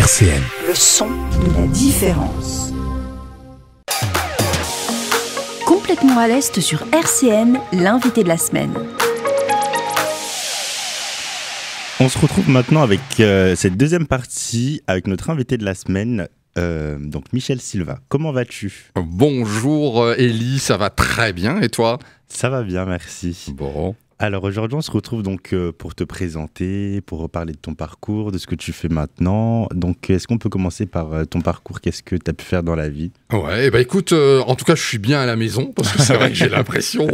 RCN. Le son de la différence. Complètement à l'Est sur RCN, l'invité de la semaine. On se retrouve maintenant avec cette deuxième partie avec notre invité de la semaine, donc Michel Silva. Comment vas-tu ? Bonjour Élie, ça va très bien et toi ? Ça va bien, merci. Bon. Alors aujourd'hui, on se retrouve donc pour te présenter, pour reparler de ton parcours, de ce que tu fais maintenant. Donc est-ce qu'on peut commencer par ton parcours ? Qu'est-ce que tu as pu faire dans la vie ? Ouais, bah écoute, en tout cas, je suis bien à la maison parce que c'est vrai que j'ai l'impression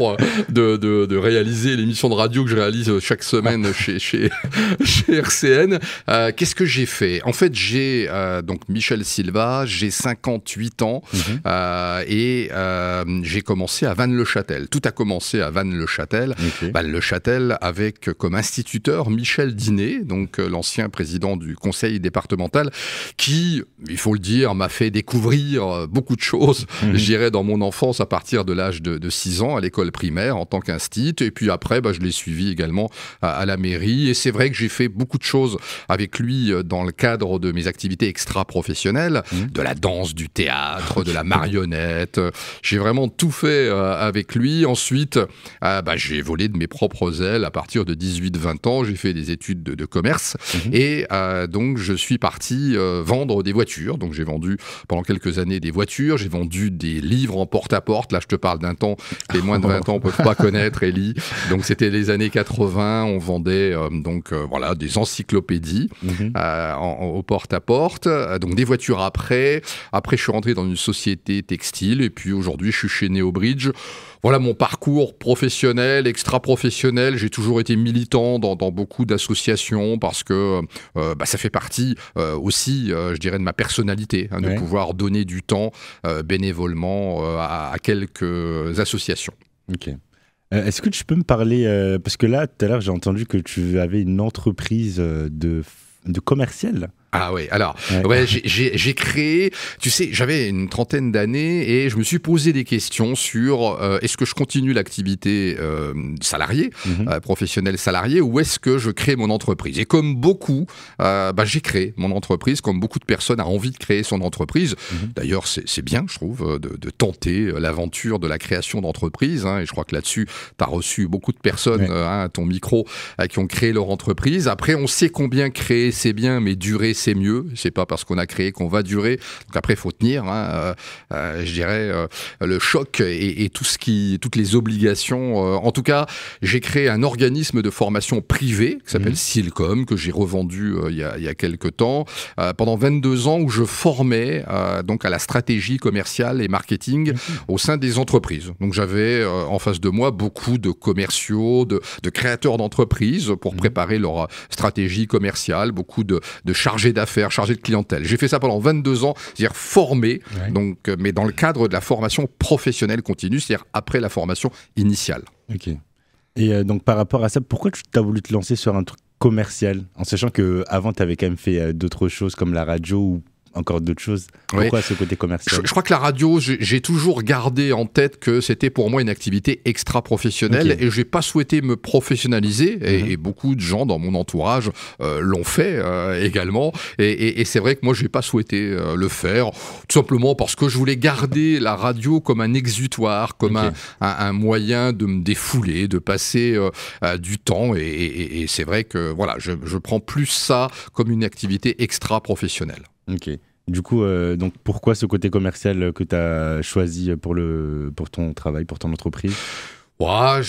de réaliser l'émission de radio que je réalise chaque semaine chez RCN. Qu'est-ce que j'ai fait ? En fait, j'ai donc Michel Silva, j'ai 58 ans et j'ai commencé à Vannes-le-Châtel. Tout a commencé à Vannes-le-Châtel. Okay. Vannes-le-Châtel avec comme instituteur Michel Dinet, donc l'ancien président du conseil départemental, qui, il faut le dire, m'a fait découvrir beaucoup de choses, je dirais, dans mon enfance à partir de l'âge de 6 ans à l'école primaire en tant qu'instit. Et puis après, je l'ai suivi également à la mairie. Et c'est vrai que j'ai fait beaucoup de choses avec lui dans le cadre de mes activités extra-professionnelles, de la danse, du théâtre, de la marionnette. J'ai vraiment tout fait avec lui. Ensuite, j'ai volé de mes propres ailes à partir de 18-20 ans. J'ai fait des études de commerce et donc je suis parti vendre des voitures. Donc j'ai vendu pendant quelques années des voitures. J'ai vendu des livres en porte-à-porte. Là, je te parle d'un temps que les moins de 20 ans ne peuvent pas connaître, Élie. Donc c'était les années 80. On vendait des encyclopédies au porte-à-porte. Donc des voitures après. Après, je suis rentré dans une société textile et puis aujourd'hui, je suis chez Neobridge. Voilà mon parcours professionnel, extra-professionnel. J'ai toujours été militant dans beaucoup d'associations parce que ça fait partie aussi, je dirais, de ma personnalité, de pouvoir donner du temps bénévolement à quelques associations. Ok. Est-ce que tu peux me parler, parce que là, tout à l'heure, j'ai entendu que tu avais une entreprise de commercial. Ah oui, alors, j'ai créé, tu sais, j'avais une trentaine d'années et je me suis posé des questions sur est-ce que je continue l'activité salariée, professionnelle salariée, ou est-ce que je crée mon entreprise ? Et comme beaucoup, j'ai créé mon entreprise, comme beaucoup de personnes ont envie de créer son entreprise. D'ailleurs, c'est bien, je trouve, de tenter l'aventure de la création d'entreprise. Et je crois que là-dessus, tu as reçu beaucoup de personnes à ton micro qui ont créé leur entreprise. Après, on sait combien créer, c'est bien, mais durer, c'est mieux. C'est pas parce qu'on a créé qu'on va durer. Donc après, il faut tenir, je dirais, le choc et toutes les obligations. En tout cas, j'ai créé un organisme de formation privé qui s'appelle Silcom, que j'ai revendu il y a quelques temps, pendant 22 ans, où je formais donc à la stratégie commerciale et marketing au sein des entreprises. Donc j'avais en face de moi beaucoup de commerciaux, de créateurs d'entreprises pour préparer leur stratégie commerciale, beaucoup de chargés d'affaires, chargés de clientèle. J'ai fait ça pendant 22 ans, c'est-à-dire formé, donc, mais dans le cadre de la formation professionnelle continue, c'est-à-dire après la formation initiale. Ok. Et donc par rapport à ça, pourquoi tu as voulu te lancer sur un truc commercial, en sachant qu'avant tu avais quand même fait d'autres choses comme la radio ou encore d'autres choses? Pourquoi ce côté commercial? Je crois que la radio, j'ai toujours gardé en tête que c'était pour moi une activité extra-professionnelle et j'ai pas souhaité me professionnaliser et beaucoup de gens dans mon entourage l'ont fait également et c'est vrai que moi j'ai pas souhaité le faire tout simplement parce que je voulais garder la radio comme un exutoire, comme un moyen de me défouler, de passer du temps et c'est vrai que voilà, je prends plus ça comme une activité extra-professionnelle. Ok. Du coup, donc pourquoi ce côté commercial que tu as choisi pour ton travail, pour ton entreprise ? Ouais,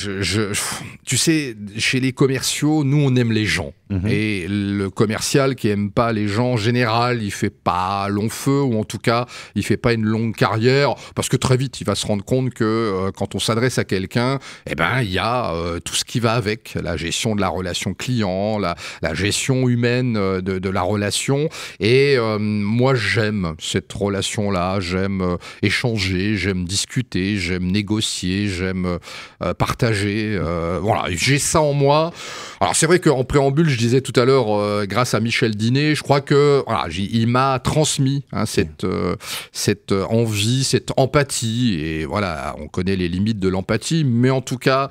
tu sais, chez les commerciaux, nous, on aime les gens. Et le commercial qui aime pas les gens, en général, il fait pas long feu, ou en tout cas, il fait pas une longue carrière, parce que très vite, il va se rendre compte que quand on s'adresse à quelqu'un, il y a tout ce qui va avec, la gestion de la relation client, la gestion humaine de la relation. Et moi, j'aime cette relation-là, j'aime échanger, j'aime discuter, j'aime négocier, j'aime partager. Voilà, j'ai ça en moi. Alors c'est vrai qu'en préambule, je disais tout à l'heure, grâce à Michel Diné, je crois que voilà, il m'a transmis cette envie, cette empathie. Et voilà, on connaît les limites de l'empathie, mais en tout cas,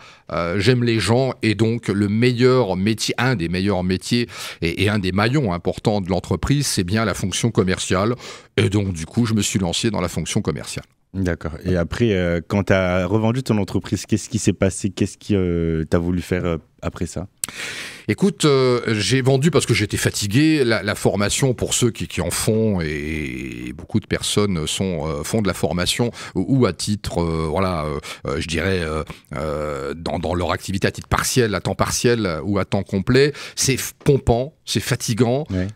j'aime les gens, et donc le meilleur métier, un des meilleurs métiers et un des maillons importants de l'entreprise, c'est bien la fonction commerciale. Et donc du coup, je me suis lancé dans la fonction commerciale. D'accord. Et après, quand tu as revendu ton entreprise, qu'est-ce qui s'est passé? Qu'est-ce que tu as voulu faire après ça? Écoute, j'ai vendu parce que j'étais fatigué. La formation, pour ceux qui en font, et beaucoup de personnes font de la formation ou à titre, je dirais, dans leur activité à titre partiel, à temps partiel ou à temps complet, c'est pompant, c'est fatigant, ouais.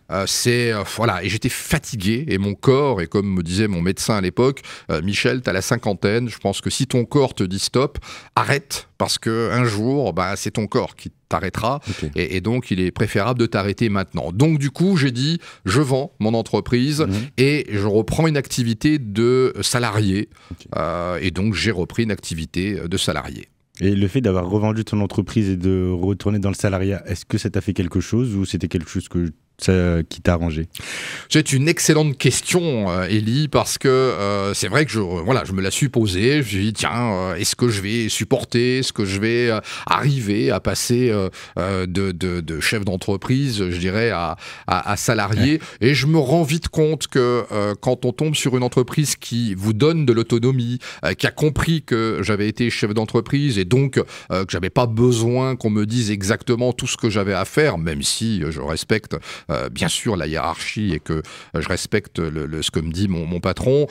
Voilà. Et j'étais fatigué, et mon corps, et comme me disait mon médecin à l'époque, Michel, t'as la cinquantaine, je pense que si ton corps te dit stop, arrête, parce que un jour, c'est ton corps qui t'arrêtera. Okay. Et donc, il est préférable de t'arrêter maintenant. Donc, du coup, j'ai dit, je vends mon entreprise et je reprends une activité de salarié. Okay. Et donc, j'ai repris une activité de salarié. Et le fait d'avoir revendu ton entreprise et de retourner dans le salariat, est-ce que ça t'a fait quelque chose ou c'était quelque chose qui t'a arrangé? C'est une excellente question, Élie, parce que c'est vrai que je me la suis posée. Je me suis dit, tiens, est-ce que je vais supporter, est-ce que je vais arriver à passer de chef d'entreprise, je dirais, à salarié. Ouais. Et je me rends vite compte que quand on tombe sur une entreprise qui vous donne de l'autonomie, qui a compris que j'avais été chef d'entreprise et donc que j'avais pas besoin qu'on me dise exactement tout ce que j'avais à faire, même si je respecte bien sûr la hiérarchie et que je respecte ce que me dit mon patron.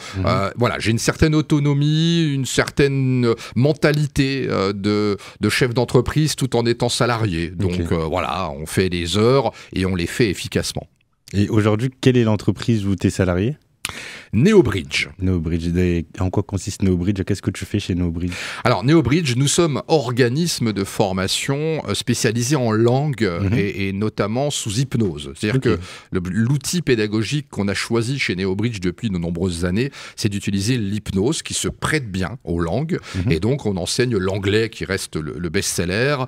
Voilà, j'ai une certaine autonomie, une certaine mentalité de chef d'entreprise tout en étant salarié. Donc okay. Voilà, on fait des heures et on les fait efficacement. Et aujourd'hui, quelle est l'entreprise où tu es salarié ? NeoBridge. NeoBridge. En quoi consiste NeoBridge? Qu'est-ce que tu fais chez NeoBridge? Alors, NeoBridge, nous sommes organisme de formation spécialisé en langue et notamment sous hypnose. C'est-à-dire que l'outil pédagogique qu'on a choisi chez NeoBridge depuis de nombreuses années, c'est d'utiliser l'hypnose qui se prête bien aux langues. Et donc, on enseigne l'anglais qui reste le best-seller,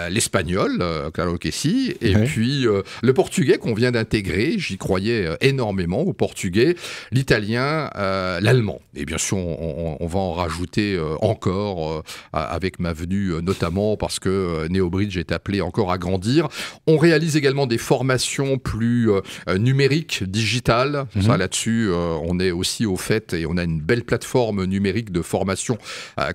l'espagnol, claro que si, et puis le portugais qu'on vient d'intégrer. J'y croyais énormément au portugais. L'italien, l'allemand. Et bien sûr, on va en rajouter encore avec ma venue, notamment parce que NeoBridge est appelé encore à grandir. On réalise également des formations plus numériques, digitales. Ça, là-dessus, on est aussi au fait et on a une belle plateforme numérique de formation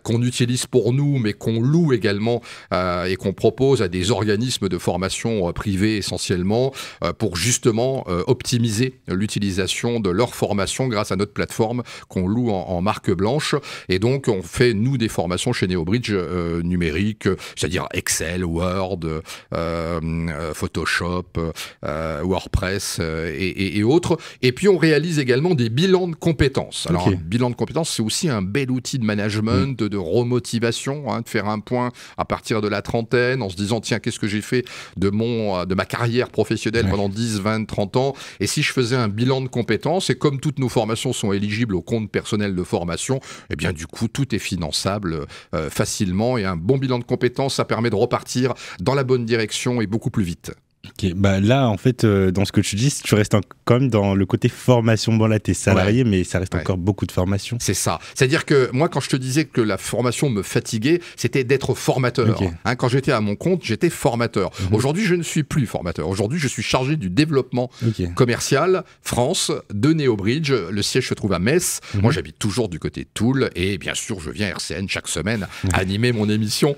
qu'on utilise pour nous, mais qu'on loue également et qu'on propose à des organismes de formation privés essentiellement pour justement optimiser l'utilisation de leur formation grâce à notre plateforme qu'on loue en marque blanche. Et donc, on fait, nous, des formations chez NeoBridge numériques, c'est-à-dire Excel, Word, Photoshop, WordPress et autres. Et puis, on réalise également des bilans de compétences. Alors, un bilan de compétences, c'est aussi un bel outil de management, de remotivation, de faire un point à partir de la trentaine en se disant, tiens, qu'est-ce que j'ai fait de ma carrière professionnelle pendant 10, 20, 30 ans? Et si je faisais un bilan de compétences, et comme toutes nos formations sont éligibles au compte personnel de formation, eh bien du coup tout est finançable facilement, et un bon bilan de compétences, ça permet de repartir dans la bonne direction et beaucoup plus vite. Ok, là en fait dans ce que tu dis, tu restes quand même dans le côté formation. Bon là t'es salarié, mais ça reste encore beaucoup de formation. C'est ça, c'est-à-dire que moi quand je te disais que la formation me fatiguait, c'était d'être formateur. Quand j'étais à mon compte, j'étais formateur. Aujourd'hui je ne suis plus formateur, aujourd'hui je suis chargé du développement commercial France de NeoBridge. Le siège se trouve à Metz. Moi j'habite toujours du côté de Toul et bien sûr je viens à RCN chaque semaine animer mon émission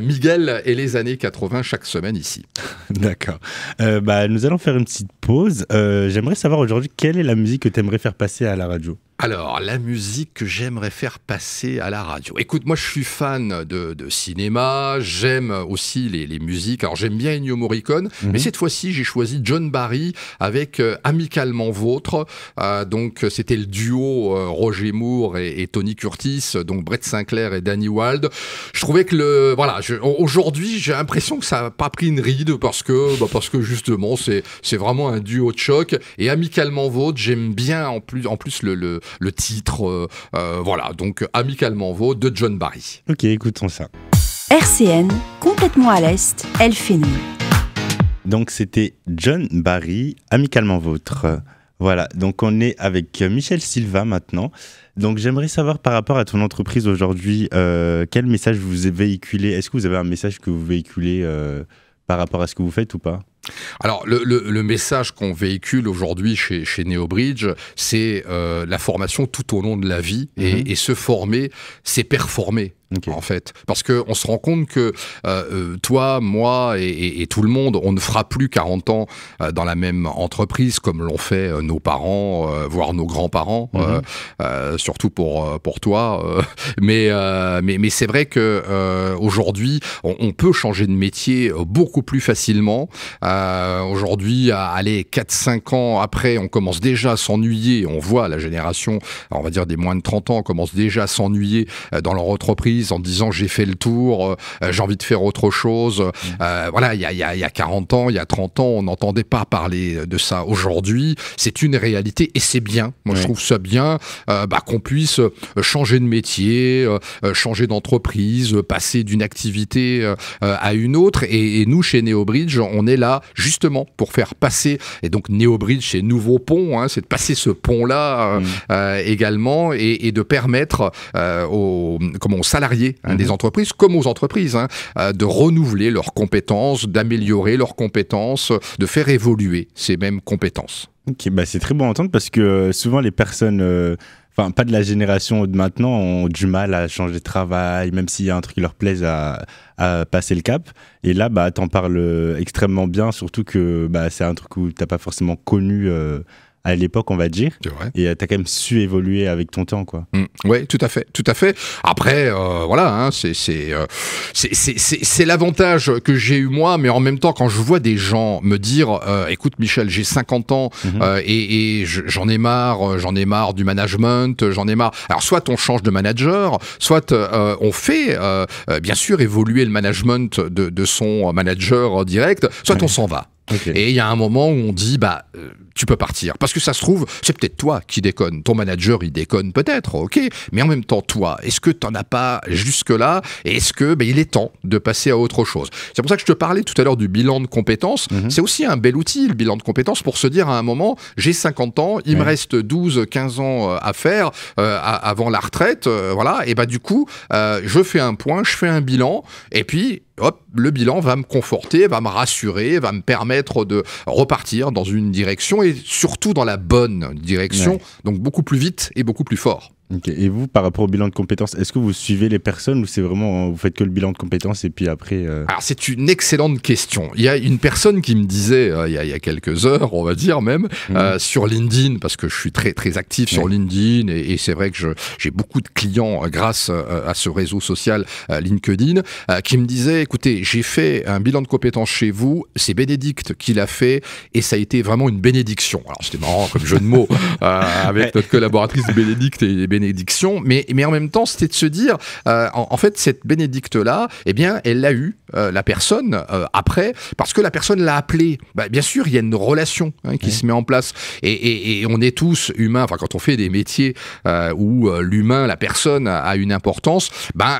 Miguel et les années 80 chaque semaine ici. D'accord. Nous allons faire une petite pause. J'aimerais savoir aujourd'hui quelle est la musique que tu aimerais faire passer à la radio. Alors, la musique que j'aimerais faire passer à la radio. Écoute, moi je suis fan de cinéma, j'aime aussi les musiques. Alors j'aime bien Ennio Morricone, mais cette fois-ci j'ai choisi John Barry avec Amicalement Vôtre. Donc c'était le duo Roger Moore et Tony Curtis, donc Brett Sinclair et Danny Wilde. Je trouvais que aujourd'hui j'ai l'impression que ça n'a pas pris une ride parce que justement c'est vraiment un duo de choc. Et Amicalement Vôtre, j'aime bien en plus le titre. Voilà, donc Amicalement Vôtre de John Barry. Ok, écoutons ça. RCN, complètement à l'Est, El Fenoul. Donc c'était John Barry, Amicalement Vôtre. Voilà, donc on est avec Michel Silva maintenant. Donc j'aimerais savoir par rapport à ton entreprise aujourd'hui, quel message vous véhiculez? Est-ce que vous avez un message que vous véhiculez par rapport à ce que vous faites ou pas? Alors, le message qu'on véhicule aujourd'hui chez NeoBridge, c'est la formation tout au long de la vie. Et se former, c'est performer. Okay. En fait, parce qu'on se rend compte que toi, moi et tout le monde, on ne fera plus 40 ans dans la même entreprise comme l'ont fait nos parents, voire nos grands-parents, surtout pour toi. Mais c'est vrai que aujourd'hui, on peut changer de métier beaucoup plus facilement. Aujourd'hui, allez, 4-5 ans après, on commence déjà à s'ennuyer. On voit la génération, on va dire des moins de 30 ans, commence déjà à s'ennuyer dans leur entreprise en disant j'ai fait le tour, j'ai envie de faire autre chose. Voilà, il y a 40 ans, il y a 30 ans, on n'entendait pas parler de ça. Aujourd'hui, c'est une réalité et c'est bien. Moi, je trouve ça bien qu'on puisse changer de métier, changer d'entreprise, passer d'une activité à une autre. Et nous, chez NeoBridge, on est là justement pour faire passer. Et donc, NeoBridge, c'est nouveau pont, hein, c'est de passer ce pont-là également et de permettre aux salariés des entreprises, comme aux entreprises, de renouveler leurs compétences, d'améliorer leurs compétences, de faire évoluer ces mêmes compétences. Ok, c'est très bon à entendre parce que souvent les personnes, enfin pas de la génération de maintenant, ont du mal à changer de travail, même s'il y a un truc qui leur plaise à passer le cap. Et là, t'en parles extrêmement bien, surtout que c'est un truc où t'as pas forcément connu à l'époque, on va dire. Et t'as quand même su évoluer avec ton temps, quoi. Oui, tout à fait, tout à fait. Après, voilà, c'est l'avantage que j'ai eu moi, mais en même temps, quand je vois des gens me dire, écoute Michel, j'ai 50 ans et j'en ai marre du management, j'en ai marre. Alors, soit on change de manager, soit on fait, bien sûr, évoluer le management de son manager direct, soit on s'en va. Okay. Et il y a un moment où on dit, tu peux partir. Parce que ça se trouve, c'est peut-être toi qui déconne. Ton manager, il déconne peut-être, ok. Mais en même temps, toi, est-ce que t'en as pas jusque-là? Et est-ce que il est temps de passer à autre chose? C'est pour ça que je te parlais tout à l'heure du bilan de compétences. C'est aussi un bel outil, le bilan de compétences, pour se dire à un moment, j'ai 50 ans, il me reste 12-15 ans à faire avant la retraite. Voilà. Et du coup, je fais un point, je fais un bilan. Et puis, hop, le bilan va me conforter, va me rassurer, va me permettre de repartir dans une direction et surtout dans la bonne direction, donc beaucoup plus vite et beaucoup plus fort. Okay. Et vous, par rapport au bilan de compétences, est-ce que vous suivez les personnes ou c'est vraiment, vous faites que le bilan de compétences et puis après Alors c'est une excellente question. Il y a une personne qui me disait, il y a quelques heures, on va dire même, sur LinkedIn, parce que je suis très, très actif sur LinkedIn et c'est vrai que j'ai beaucoup de clients grâce à ce réseau social LinkedIn, qui me disait, écoutez, j'ai fait un bilan de compétences chez vous, c'est Bénédicte qui l'a fait et ça a été vraiment une bénédiction. Alors c'était marrant comme jeu de mots avec notre collaboratrice Bénédicte et bénédiction, mais en même temps, c'était de se dire, en fait, cette bénédicte-là, eh bien, elle l'a eu, la personne, après, parce que la personne l'a appelée. Bien sûr, il y a une relation qui se met en place, et on est tous humains, enfin, quand on fait des métiers où l'humain, la personne a une importance,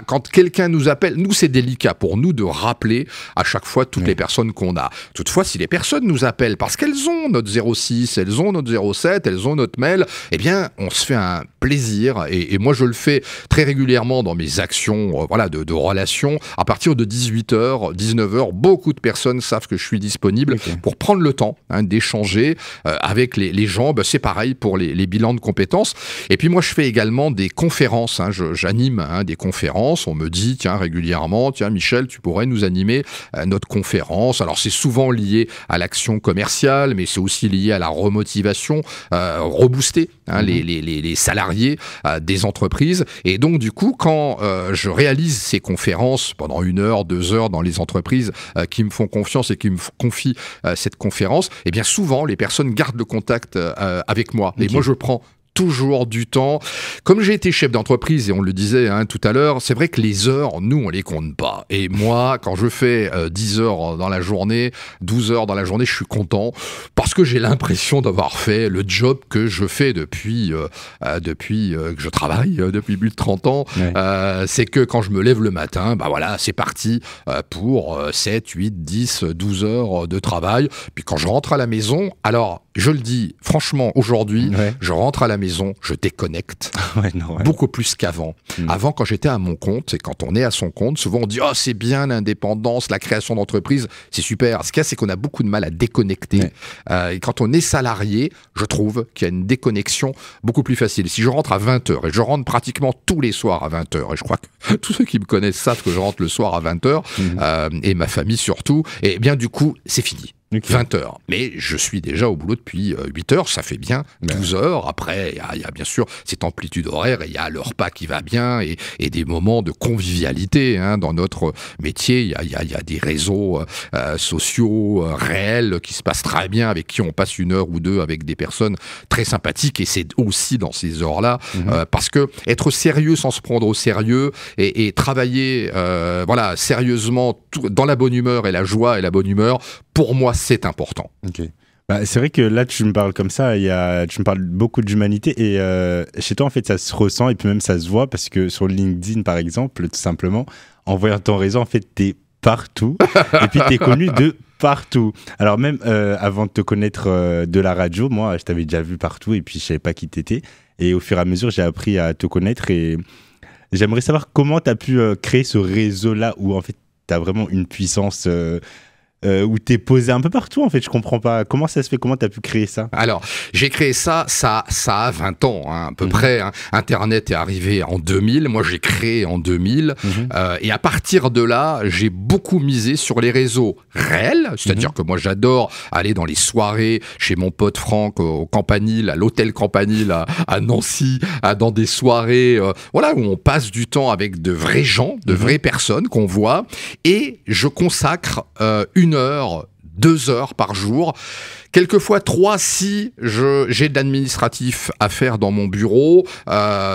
quand quelqu'un nous appelle, nous, c'est délicat pour nous de rappeler à chaque fois toutes les personnes qu'on a. Toutefois, si les personnes nous appellent parce qu'elles ont notre 06, elles ont notre 07, elles ont notre mail, eh bien, on se fait un plaisir. Et moi, je le fais très régulièrement dans mes actions de relations. À partir de 18h, 19h, beaucoup de personnes savent que je suis disponible pour prendre le temps d'échanger avec les gens. C'est pareil pour les bilans de compétences. Et puis moi, je fais également des conférences. J'anime des conférences. On me dit, régulièrement, Michel, tu pourrais nous animer notre conférence. Alors, c'est souvent lié à l'action commerciale, mais c'est aussi lié à la remotivation, rebooster les salariés des entreprises. Et donc, du coup, quand je réalise ces conférences pendant 1 heure, 2 heures dans les entreprises qui me font confiance et qui me confient cette conférence, eh bien, souvent, les personnes gardent le contact avec moi. Et moi, je prends toujours du temps. Comme j'ai été chef d'entreprise, et on le disait tout à l'heure, c'est vrai que les heures, nous, on les compte pas. Et moi, quand je fais 10 heures dans la journée, 12 heures dans la journée, je suis content parce que j'ai l'impression d'avoir fait le job que je fais depuis que je travaille, depuis plus de 30 ans. Ouais. C'est que quand je me lève le matin, bah voilà, c'est parti pour 7, 8, 10, 12 heures de travail. Puis quand je rentre à la maison, alors je le dis franchement, aujourd'hui, je rentre à la maison, je déconnecte beaucoup plus qu'avant. Avant, quand j'étais à mon compte, et quand on est à son compte, souvent on dit « Oh, c'est bien l'indépendance, la création d'entreprise, c'est super ». Ce qu'il y a, c'est qu'on a beaucoup de mal à déconnecter. Et quand on est salarié, je trouve qu'il y a une déconnexion beaucoup plus facile. Si je rentre à 20h, et je rentre pratiquement tous les soirs à 20h, et je crois que tous ceux qui me connaissent savent que je rentre le soir à 20h, et ma famille surtout, et bien du coup, c'est fini. 20h. Mais je suis déjà au boulot depuis 8h, ça fait bien 12 heures. Après, il y a bien sûr cette amplitude horaire et il y a le repas qui va bien et des moments de convivialité. Dans notre métier, il y a des réseaux sociaux réels qui se passent très bien, avec qui on passe une heure ou deux avec des personnes très sympathiques. Et c'est aussi dans ces heures-là, parce que être sérieux sans se prendre au sérieux et travailler sérieusement dans la bonne humeur et la joie et la bonne humeur, pour moi, c'est important. Okay. Bah, c'est vrai que là, tu me parles comme ça, tu me parles beaucoup d'humanité et chez toi, en fait, ça se ressent et puis même ça se voit parce que sur LinkedIn, par exemple, tout simplement, en voyant ton réseau, en fait, t'es partout et puis t'es connu de partout. Alors même avant de te connaître de la radio, moi, je t'avais déjà vu partout et puis je savais pas qui t'étais. Et au fur et à mesure, j'ai appris à te connaître et j'aimerais savoir comment tu as pu créer ce réseau-là où, en fait, tu as vraiment une puissance... où t'es posé un peu partout, en fait, je comprends pas. Comment ça se fait? Comment t'as pu créer ça? Alors, j'ai créé ça a 20 ans, à peu près. Internet est arrivé en 2000, moi j'ai créé en 2000, et à partir de là, j'ai beaucoup misé sur les réseaux réels, c'est-à-dire que moi j'adore aller dans les soirées chez mon pote Franck au Campanile, à l'hôtel Campanile à Nancy, dans des soirées où on passe du temps avec de vrais gens, de vraies personnes qu'on voit, et je consacre 1 heure, 2 heures par jour, quelquefois 3 si j'ai de l'administratif à faire dans mon bureau,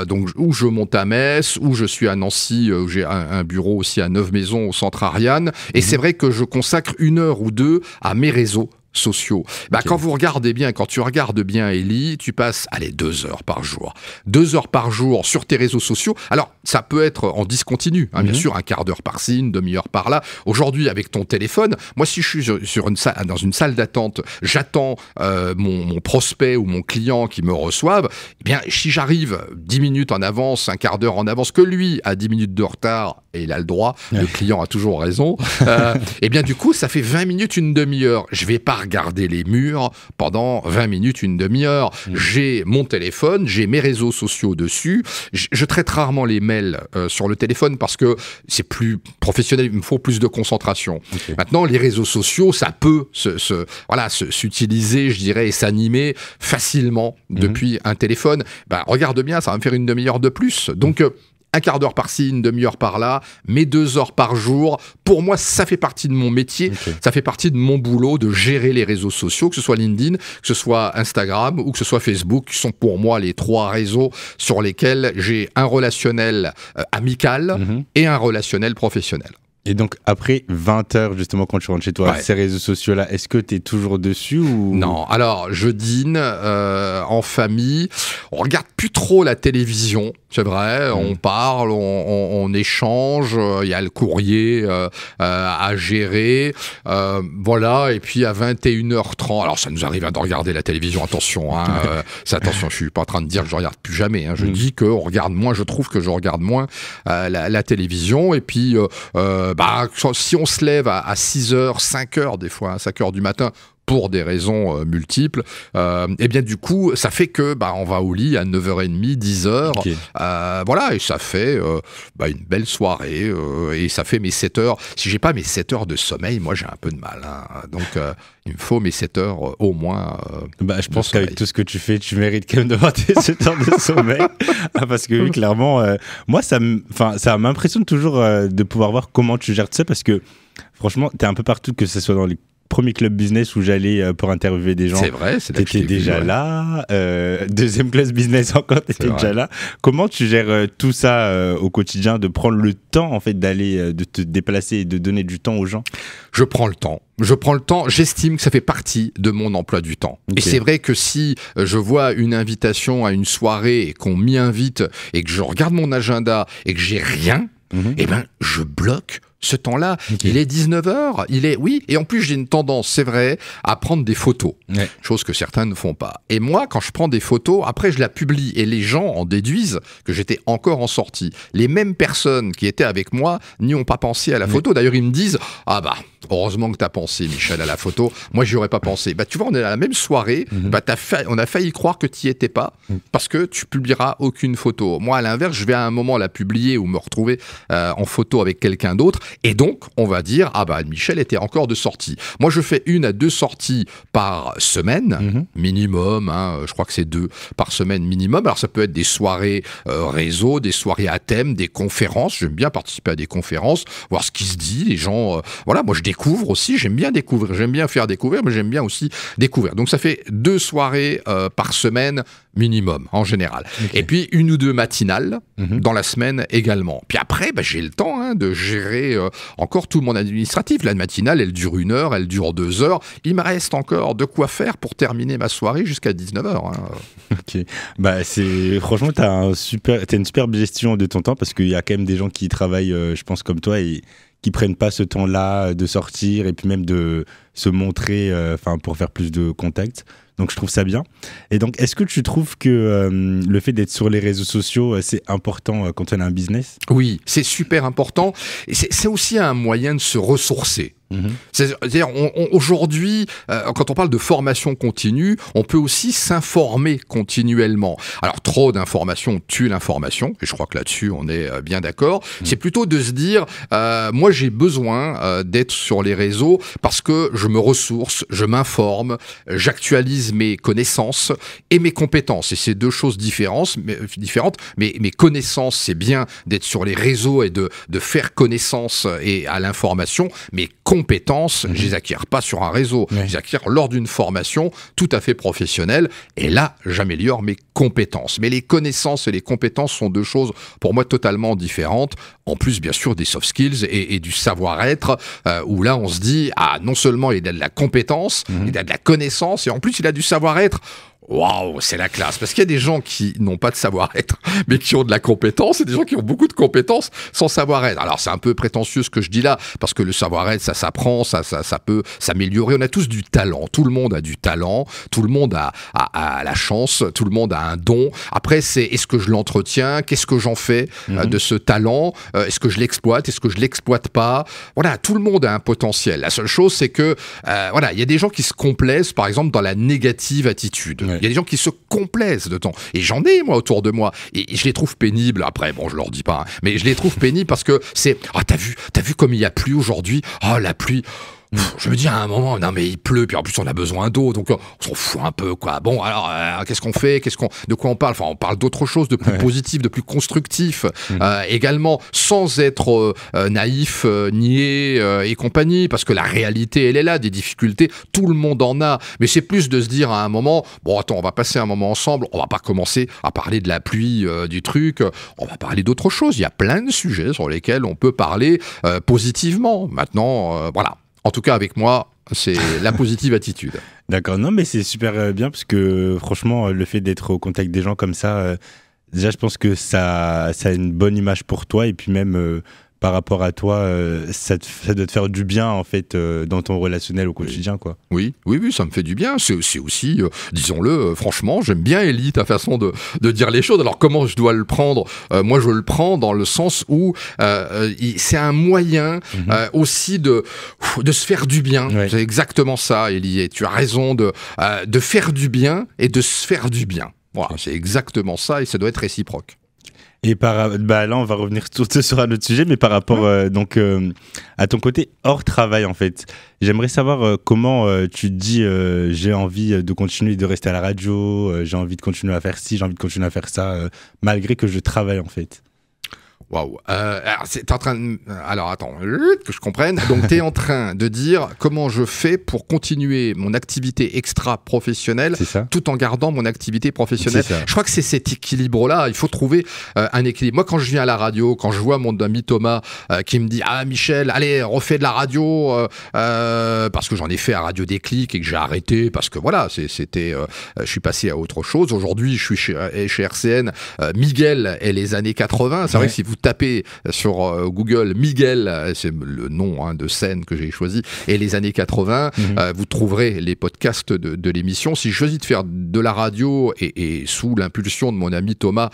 donc où je monte à Metz, où je suis à Nancy, où j'ai un bureau aussi à Neuve-Maisons au centre Ariane, et c'est vrai que je consacre 1 heure ou 2 à mes réseaux sociaux. Quand vous regardez bien, quand tu regardes bien, Élie, tu passes, 2 heures par jour. 2 heures par jour sur tes réseaux sociaux. Alors, ça peut être en discontinu, bien sûr, un quart d'heure par-ci, une demi-heure par-là. Aujourd'hui, avec ton téléphone, moi, si je suis dans une salle d'attente, j'attends mon prospect ou mon client qui me reçoive, eh bien, si j'arrive 10 minutes en avance, un quart d'heure en avance, que lui a 10 minutes de retard, et il a le droit, le client a toujours raison, et bien, du coup, ça fait 20 minutes, une demi-heure. Je vais pas regarder les murs pendant 20 minutes, une demi-heure. J'ai mon téléphone, j'ai mes réseaux sociaux dessus. Je traite rarement les mails sur le téléphone parce que c'est plus professionnel, il me faut plus de concentration. Maintenant, les réseaux sociaux, ça peut s'utiliser, je dirais, et s'animer facilement depuis un téléphone. Regarde bien, ça va me faire une demi-heure de plus. Donc, un quart d'heure par-ci, une demi-heure par-là, mais 2 heures par jour. Pour moi, ça fait partie de mon métier, ça fait partie de mon boulot de gérer les réseaux sociaux, que ce soit LinkedIn, que ce soit Instagram ou que ce soit Facebook, qui sont pour moi les 3 réseaux sur lesquels j'ai un relationnel amical et un relationnel professionnel. Et donc, après 20 heures, justement, quand tu rentres chez toi, ces réseaux sociaux-là, est-ce que tu es toujours dessus ou... Non, alors, je dîne en famille. On regarde plus trop la télévision, c'est vrai. On parle, on échange. Il y a le courrier à gérer. Voilà, et puis à 21h30... Alors, ça nous arrive de regarder la télévision, attention. Attention, je suis pas en train de dire que je regarde plus jamais. Je dis que on regarde moins, je trouve que je regarde moins la télévision. Et puis... si on se lève à 6h, 5h des fois, 5h du matin, pour des raisons multiples, et bien du coup, ça fait que on va au lit à 9h30, 10h, et ça fait une belle soirée, et ça fait mes 7 heures. Si j'ai pas mes 7 heures de sommeil, moi j'ai un peu de mal, donc il me faut mes 7 heures au moins. Je pense qu'avec tout ce que tu fais, tu mérites quand même d'avoir tes 7 heures de sommeil, parce que oui, clairement, moi ça m'impressionne toujours de pouvoir voir comment tu gères ça, parce que franchement, t'es un peu partout, que ce soit dans les premier club business où j'allais pour interviewer des gens. C'est vrai, c'est là que je T'étais t'ai vu, déjà ouais. là. Deuxième classe business encore, t'étais C'est déjà vrai. là. Comment tu gères tout ça au quotidien, de prendre le temps en fait d'aller, de te déplacer et de donner du temps aux gens? Je prends le temps. Je prends le temps, j'estime que ça fait partie de mon emploi du temps. Ok. Et c'est vrai que si je vois une invitation à une soirée et qu'on m'y invite et que je regarde mon agenda et que j'ai rien, eh ben je bloque ce temps-là. Ok. Il est 19h, oui, et en plus j'ai une tendance, c'est vrai, à prendre des photos. Ouais. Chose que certains ne font pas. Et moi, quand je prends des photos, après je la publie et les gens en déduisent que j'étais encore en sortie. Les mêmes personnes qui étaient avec moi n'y ont pas pensé à la photo. D'ailleurs, ils me disent « Ah bah, heureusement que t'as pensé, Michel, à la photo. Moi, j'y aurais pas pensé. » Bah, tu vois, on est à la même soirée. Bah, on a failli croire que t'y étais pas parce que tu publieras aucune photo. Moi, à l'inverse, je vais à un moment la publier ou me retrouver en photo avec quelqu'un d'autre. Et donc, on va dire « Ah bah, Michel était encore de sortie. » Moi, je fais 1 à 2 sorties par semaine, minimum. Hein, je crois que c'est 2 par semaine minimum. Alors, ça peut être des soirées réseau, des soirées à thème, des conférences. J'aime bien participer à des conférences, voir ce qui se dit. Les gens, voilà, moi, je découvre aussi. J'aime bien découvrir. J'aime bien faire découvrir, mais j'aime bien aussi découvrir. Donc, ça fait 2 soirées par semaine minimum, en général. Et puis, 1 ou 2 matinales dans la semaine également. Puis après, bah, j'ai le temps de gérer encore tout mon administratif. La matinale, elle dure 1 heure, elle dure 2 heures. Il me reste encore de quoi faire pour terminer ma soirée jusqu'à 19h. Ok. Bah, franchement, t'as une superbe gestion de ton temps parce qu'il y a quand même des gens qui travaillent, je pense, comme toi et qui prennent pas ce temps-là de sortir et puis même de se montrer, pour faire plus de contacts. Donc, je trouve ça bien. Et donc, est-ce que tu trouves que le fait d'être sur les réseaux sociaux, c'est important quand on a un business? Oui, c'est super important. Et c'est aussi un moyen de se ressourcer. C'est-à-dire, aujourd'hui, quand on parle de formation continue, on peut aussi s'informer continuellement. Alors, trop d'informations tue l'information, et je crois que là-dessus, on est bien d'accord. C'est plutôt de se dire, moi, j'ai besoin d'être sur les réseaux parce que je me ressource, je m'informe, j'actualise mes connaissances et mes compétences. Et c'est 2 choses différentes, mais mes connaissances, c'est bien d'être sur les réseaux et de faire connaissance et à l'information, mais compétences, je les acquiers pas sur un réseau, je les acquiers lors d'une formation tout à fait professionnelle, et là, j'améliore mes compétences. Mais les connaissances et les compétences sont 2 choses, pour moi, totalement différentes, en plus, bien sûr, des soft skills et du savoir-être, où là, on se dit, ah, non seulement il a de la compétence, il a de la connaissance, et en plus, il a du savoir-être. Waouh, c'est la classe. Parce qu'il y a des gens qui n'ont pas de savoir-être, mais qui ont de la compétence, et des gens qui ont beaucoup de compétences sans savoir-être. Alors, c'est un peu prétentieux ce que je dis là, parce que le savoir-être, ça s'apprend, ça peut s'améliorer. On a tous du talent. Tout le monde a du talent. Tout le monde a la chance. Tout le monde a un don. Après, c'est est-ce que je l'entretiens? Qu'est-ce que j'en fais de ce talent? Est-ce que je l'exploite? Est-ce que je l'exploite pas? Voilà, tout le monde a un potentiel. La seule chose, c'est que, voilà, il y a des gens qui se complaisent, par exemple, dans la négative attitude. Il y a des gens qui se complaisent de temps. Et j'en ai, moi, autour de moi. Et je les trouve pénibles. Après, bon, je leur dis pas, hein, mais je les trouve pénibles parce que c'est, ah, t'as vu comme il y a plu aujourd'hui? Ah, la pluie. Je me dis à un moment, non mais il pleut, puis en plus on a besoin d'eau, donc on s'en fout un peu, quoi. Bon, alors, qu'est-ce qu'on fait? De quoi on parle? Enfin, on parle d'autre chose, de plus positif, de plus constructif, également, sans être naïf, niais et compagnie, parce que la réalité, elle est là, des difficultés, tout le monde en a, mais c'est plus de se dire à un moment, bon, attends, on va passer un moment ensemble, on va pas commencer à parler de la pluie, du truc, on va parler d'autre chose. Il y a plein de sujets sur lesquels on peut parler positivement. Maintenant, voilà. En tout cas, avec moi, c'est la positive attitude. D'accord, non, mais c'est super bien parce que franchement, le fait d'être au contact des gens comme ça, déjà, je pense que ça a une bonne image pour toi et puis même par rapport à toi, ça doit te faire du bien en fait dans ton relationnel au quotidien, quoi. Oui, ça me fait du bien. C'est aussi, disons-le, franchement, j'aime bien Elie, ta façon de dire les choses. Alors comment je dois le prendre? Moi, je le prends dans le sens où c'est un moyen aussi de se faire du bien. Ouais. C'est exactement ça, Elie. Et tu as raison de faire du bien et de se faire du bien. Voilà, c'est exactement ça et ça doit être réciproque. Et là, on va revenir sur un autre sujet, mais par rapport à ton côté hors travail, en fait, j'aimerais savoir comment tu te dis j'ai envie de continuer de rester à la radio, j'ai envie de continuer à faire ci, j'ai envie de continuer à faire ça, malgré que je travaille, en fait. Waouh. T'es en train de... Alors, attends, que je comprenne. Donc, t'es en train de dire comment je fais pour continuer mon activité extra-professionnelle tout en gardant mon activité professionnelle. Je crois que c'est cet équilibre-là. Il faut trouver un équilibre. Moi, quand je viens à la radio, quand je vois mon ami Thomas qui me dit « Ah, Michel, allez, refais de la radio parce que j'en ai fait à Radio Déclic et que j'ai arrêté parce que voilà, c'était... je suis passé à autre chose. Aujourd'hui, je suis chez RCN. Miguel et les années 80. C'est vrai que si vous tapez sur Google Miguel, c'est le nom de scène que j'ai choisi, et les années 80, vous trouverez les podcasts de l'émission. Si je choisis de faire de la radio et sous l'impulsion de mon ami Thomas,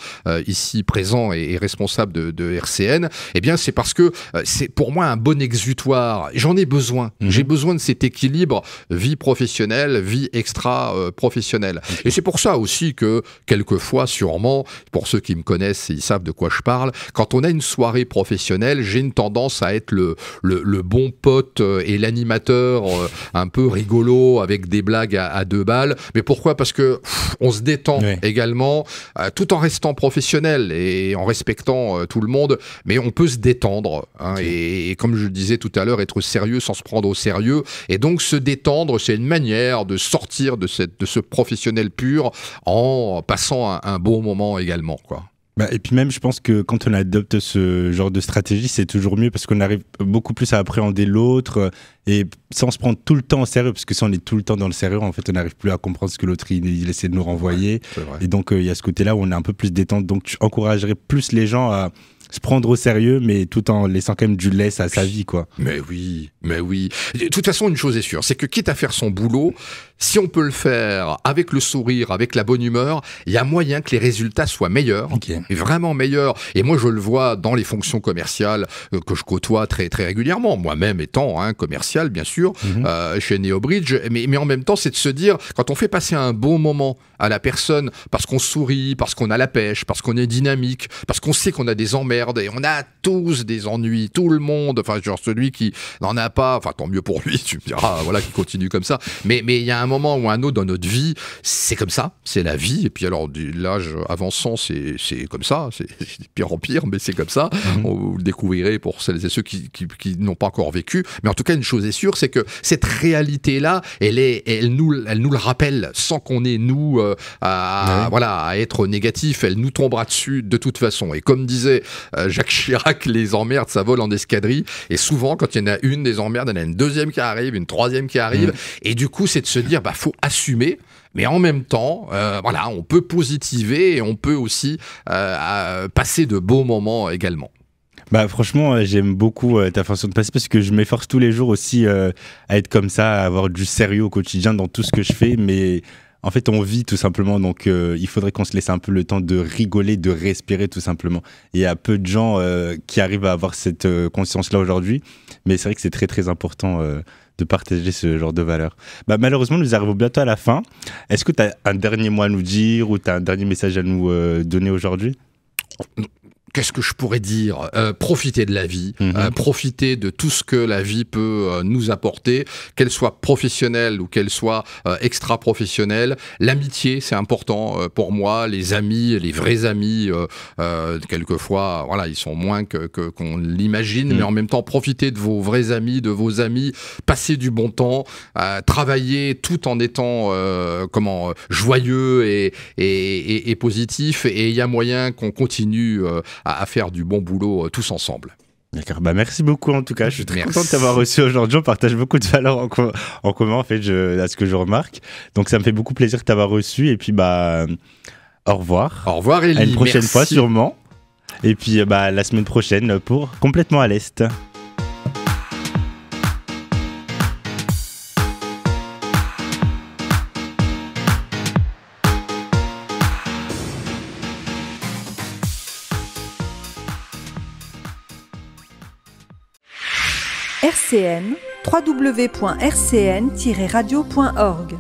ici présent et responsable de RCN, eh bien c'est parce que c'est pour moi un bon exutoire. J'en ai besoin. J'ai besoin de cet équilibre vie professionnelle, vie extra-professionnelle. Et c'est pour ça aussi que quelquefois, sûrement, pour ceux qui me connaissent, ils savent de quoi je parle, quand on a une soirée professionnelle, j'ai une tendance à être le bon pote et l'animateur un peu rigolo avec des blagues à 2 balles. Mais pourquoi ? Parce que on se détend également, tout en restant professionnel et en respectant tout le monde, mais on peut se détendre. Et comme je le disais tout à l'heure, être sérieux sans se prendre au sérieux. Et donc se détendre, c'est une manière de sortir de ce professionnel pur en passant un bon moment également, quoi. Et puis même, je pense que quand on adopte ce genre de stratégie, c'est toujours mieux parce qu'on arrive beaucoup plus à appréhender l'autre et sans se prendre tout le temps au sérieux, parce que si on est tout le temps dans le sérieux, en fait, on n'arrive plus à comprendre ce que l'autre il essaie de nous renvoyer. Et donc, il y a ce côté-là où on est un peu plus détente. Donc, tu encouragerais plus les gens à se prendre au sérieux, mais tout en laissant quand même du lest à sa vie, quoi. Mais oui. De toute façon, une chose est sûre, c'est que quitte à faire son boulot, si on peut le faire avec le sourire, avec la bonne humeur, il y a moyen que les résultats soient meilleurs, vraiment meilleurs. Et moi, je le vois dans les fonctions commerciales que je côtoie très, très régulièrement. Moi-même étant commercial, bien sûr, chez Neobridge. Mais en même temps, c'est de se dire, quand on fait passer un bon moment à la personne, parce qu'on sourit, parce qu'on a la pêche, parce qu'on est dynamique, parce qu'on sait qu'on a des emmerdes, et on a tous des ennuis, tout le monde, enfin, genre celui qui n'en a pas, enfin, tant mieux pour lui, tu me diras, voilà, qu'il continue comme ça. Mais il y a un moment ou un autre dans notre vie, c'est comme ça, c'est la vie. Et puis alors, de l'âge avançant, c'est comme ça, c'est de pire en pire, mais c'est comme ça. Vous le découvrirez pour celles et ceux qui n'ont pas encore vécu. Mais en tout cas, une chose est sûre, c'est que cette réalité-là, elle nous le rappelle, sans qu'on ait, nous, à être négatif. Elle nous tombera dessus de toute façon. Et comme disait Jacques Chirac, les emmerdes, ça vole en escadrille. Et souvent, quand il y en a une des emmerdes, il y en a une deuxième qui arrive, une troisième qui arrive. Et du coup, c'est de se dire, faut assumer. Mais en même temps, on peut positiver et on peut aussi passer de beaux moments également. Franchement, j'aime beaucoup ta façon de passer parce que je m'efforce tous les jours aussi à être comme ça, à avoir du sérieux au quotidien dans tout ce que je fais. Mais en fait, on vit tout simplement, donc il faudrait qu'on se laisse un peu le temps de rigoler, de respirer tout simplement. Et il y a peu de gens qui arrivent à avoir cette conscience-là aujourd'hui, mais c'est vrai que c'est très très important de partager ce genre de valeurs. Malheureusement, nous arrivons bientôt à la fin. Est-ce que tu as un dernier mot à nous dire ou tu as un dernier message à nous donner aujourd'hui ? Qu'est-ce que je pourrais dire ? Profiter de la vie, profiter de tout ce que la vie peut nous apporter, qu'elle soit professionnelle ou qu'elle soit extra-professionnelle. L'amitié, c'est important pour moi. Les amis, les vrais amis, quelquefois, ils sont moins qu'on l'imagine, mais en même temps, profitez de vos vrais amis, de vos amis, passez du bon temps, travaillez tout en étant joyeux et positif. Et il y a moyen qu'on continue à faire du bon boulot tous ensemble. D'accord, merci beaucoup en tout cas, je suis très content de t'avoir reçu aujourd'hui, on partage beaucoup de valeurs en commun en fait, à ce que je remarque, donc ça me fait beaucoup plaisir de t'avoir reçu et puis au revoir. Au revoir Elie, à une prochaine fois sûrement, et puis la semaine prochaine pour Complètement à l'Est. RCN, www.rcn-radio.org